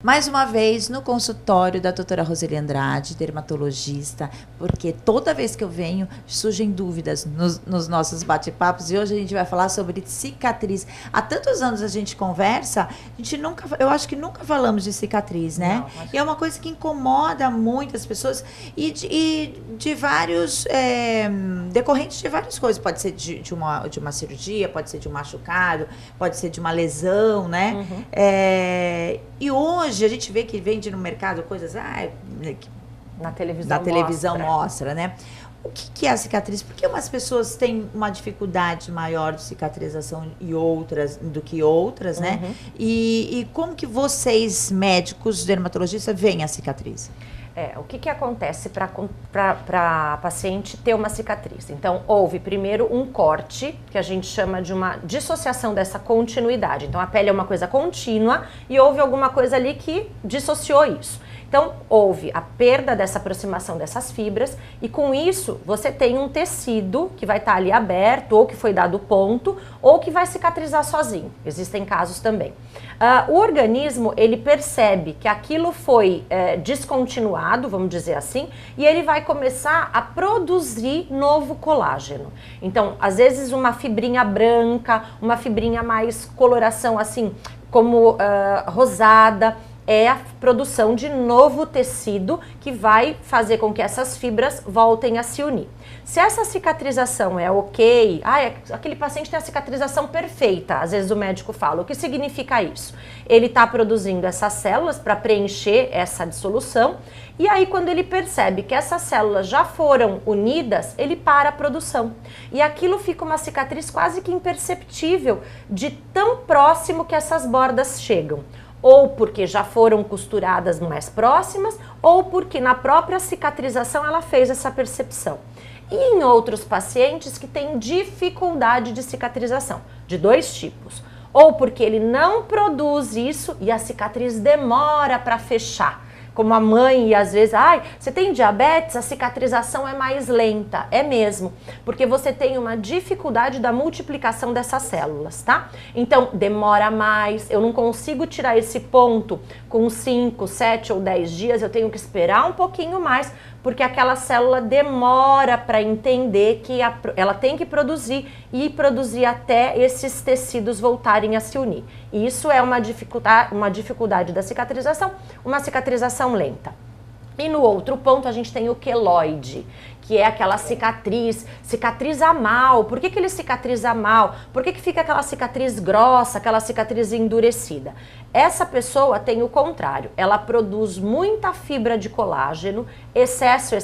Mais uma vez no consultório da doutora Roseli Andrade, dermatologista, porque toda vez que eu venho surgem dúvidas nos nossos bate-papos e hoje a gente vai falar sobre cicatriz. Há tantos anos a gente conversa, a gente eu acho que nunca falamos de cicatriz, né? Não, e é uma coisa que incomoda muitas pessoas e de vários, decorrentes de várias coisas. Pode ser de uma cirurgia, pode ser de um machucado, pode ser de uma lesão, né? Uhum. E hoje a gente vê que vende no mercado coisas na televisão mostra, né? O que é a cicatriz? Por que umas pessoas têm uma dificuldade maior de cicatrização do que outras, né? E como que vocês, médicos, dermatologistas, veem a cicatriz? O que acontece para a paciente ter uma cicatriz? Então, houve primeiro um corte, que a gente chama de uma dissociação dessa continuidade. Então, a pele é uma coisa contínua e houve alguma coisa ali que dissociou isso. Então, houve a perda dessa aproximação dessas fibras e com isso você tem um tecido que vai estar ali aberto ou que foi dado ponto ou que vai cicatrizar sozinho. Existem casos também. O organismo, ele percebe que aquilo foi descontinuado, vamos dizer assim, e ele vai começar a produzir novo colágeno. Então, às vezes uma fibrinha branca, uma fibrinha mais coloração assim, como rosada, é a produção de novo tecido que vai fazer com que essas fibras voltem a se unir. Se essa cicatrização é ok, aquele paciente tem a cicatrização perfeita, às vezes o médico fala, o que significa isso? Ele está produzindo essas células para preencher essa dissolução e aí quando ele percebe que essas células já foram unidas, ele para a produção. E aquilo fica uma cicatriz quase que imperceptível de tão próximo que essas bordas chegam. Ou porque já foram costuradas mais próximas, ou porque na própria cicatrização ela fez essa percepção. E em outros pacientes que têm dificuldade de cicatrização, de dois tipos. Ou porque ele não produz isso e a cicatriz demora para fechar. Como a mãe, e às vezes, você tem diabetes, a cicatrização é mais lenta. É mesmo, porque você tem uma dificuldade da multiplicação dessas células, tá? Então, demora mais, eu não consigo tirar esse ponto com 5, 7 ou 10 dias, eu tenho que esperar um pouquinho mais, porque aquela célula demora para entender que ela tem que produzir e produzir até esses tecidos voltarem a se unir. E isso é uma dificuldade da cicatrização, uma cicatrização lenta. E no outro ponto a gente tem o queloide, que é aquela cicatriza mal. Por que ele cicatriza mal? Por que fica aquela cicatriz grossa, aquela cicatriz endurecida? Essa pessoa tem o contrário, ela produz muita fibra de colágeno, excesso,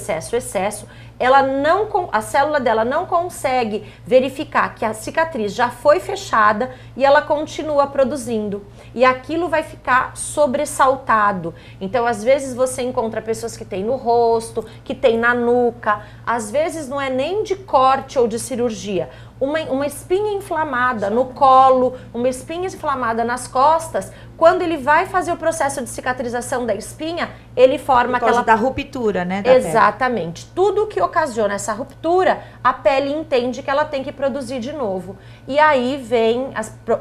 a célula dela não consegue verificar que a cicatriz já foi fechada e ela continua produzindo. E aquilo vai ficar sobressaltado. Então, às vezes você encontra pessoas que têm no rosto, que têm na nuca, às vezes não é nem de corte ou de cirurgia, uma espinha inflamada no colo, uma espinha inflamada nas costas. Quando ele vai fazer o processo de cicatrização da espinha, ele forma aquela... da ruptura, né? Da Exatamente. Pele. Tudo que ocasiona essa ruptura, a pele entende que ela tem que produzir de novo. E aí vem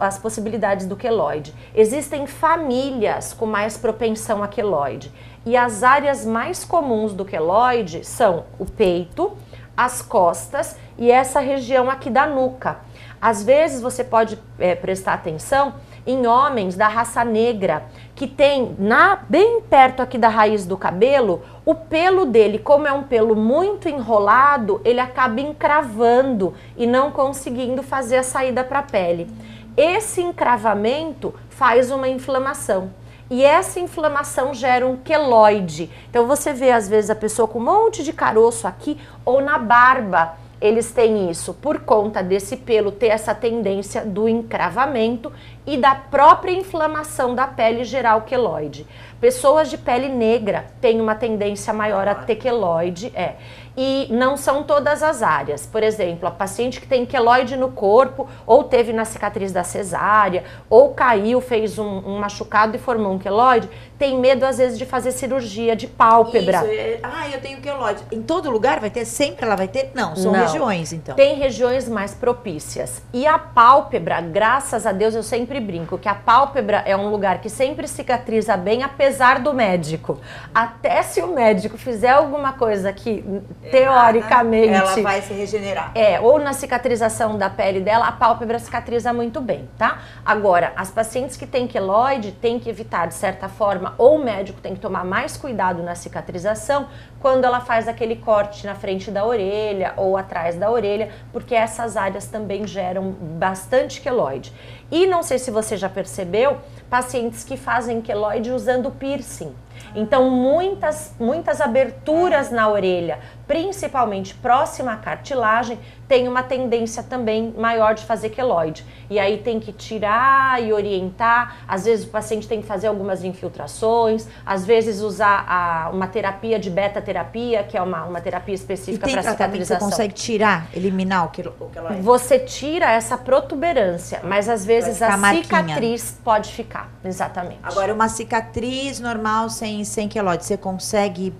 as possibilidades do queloide. Existem famílias com mais propensão a queloide. E as áreas mais comuns do queloide são o peito, as costas e essa região aqui da nuca. Às vezes você pode prestar atenção em homens da raça negra, que tem bem perto aqui da raiz do cabelo, o pelo dele, como é um pelo muito enrolado, ele acaba encravando e não conseguindo fazer a saída para a pele. Esse encravamento faz uma inflamação. E essa inflamação gera um queloide. Então você vê às vezes a pessoa com um monte de caroço aqui ou na barba. Eles têm isso por conta desse pelo ter essa tendência do encravamento e da própria inflamação da pele gerar o queloide. Pessoas de pele negra têm uma tendência maior a ter queloide, e não são todas as áreas. Por exemplo, a paciente que tem queloide no corpo, ou teve na cicatriz da cesárea, ou caiu, fez um machucado e formou um queloide, tem medo às vezes de fazer cirurgia de pálpebra. Eu tenho queloide. Em todo lugar vai ter? Sempre ela vai ter? Não, regiões então. Tem regiões mais propícias. E a pálpebra, graças a Deus, eu sempre sempre brinco que a pálpebra é um lugar que sempre cicatriza bem, apesar do médico. Até se o médico fizer alguma coisa que, teoricamente... Ela vai se regenerar. Ou na cicatrização da pele dela, a pálpebra cicatriza muito bem, tá? Agora, as pacientes que têm queloide têm que evitar, de certa forma, ou o médico tem que tomar mais cuidado na cicatrização quando ela faz aquele corte na frente da orelha ou atrás da orelha, porque essas áreas também geram bastante queloide. E não sei se você já percebeu, pacientes que fazem queloide usando piercing. Então, muitas aberturas na orelha, principalmente próxima à cartilagem, tem uma tendência também maior de fazer queloide. E aí tem que tirar e orientar. Às vezes o paciente tem que fazer algumas infiltrações, às vezes usar uma terapia de beta-terapia, que é uma terapia específica para cicatrização. Você consegue tirar, eliminar o queloide? Você tira essa protuberância, mas às vezes a cicatriz pode ficar, exatamente. Agora, uma cicatriz normal sem queloide, você consegue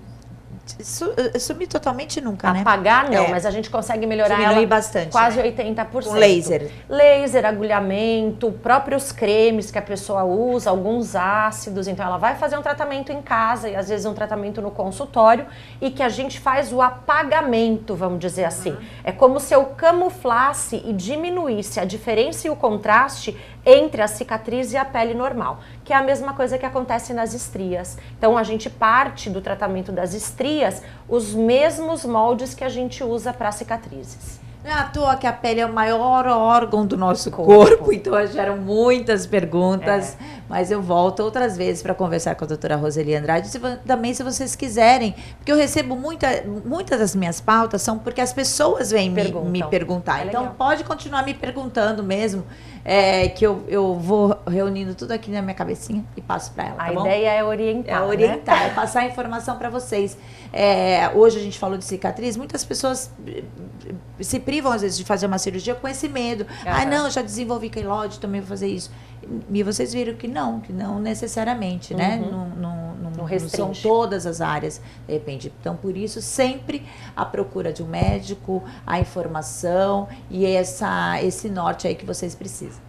sumir totalmente nunca, né? Apagar não, mas a gente consegue melhorar ela bastante, quase 80%. Com laser. Laser, agulhamento, próprios cremes que a pessoa usa, alguns ácidos. Então ela vai fazer um tratamento em casa e às vezes um tratamento no consultório e que a gente faz o apagamento, vamos dizer assim. É como se eu camuflasse e diminuísse a diferença e o contraste entre a cicatriz e a pele normal, que é a mesma coisa que acontece nas estrias. Então a gente parte do tratamento das estrias os mesmos moldes que a gente usa para cicatrizes. Não é à toa que a pele é o maior órgão do nosso corpo, então geram muitas perguntas, mas eu volto outras vezes para conversar com a doutora Roseli Andrade, também se vocês quiserem, porque eu recebo muitas das minhas pautas são porque as pessoas vêm me perguntar, então pode continuar me perguntando mesmo, que eu vou reunindo tudo aqui na minha cabecinha e passo para ela, tá bom? A ideia é orientar, é passar a informação para vocês. Hoje a gente falou de cicatriz, muitas pessoas se privam às vezes de fazer uma cirurgia com esse medo. Não, já desenvolvi queloide, também vou fazer isso. E vocês viram que não necessariamente, né? Não são todas as áreas, de repente. Então, por isso, sempre a procura de um médico, a informação e esse norte aí que vocês precisam.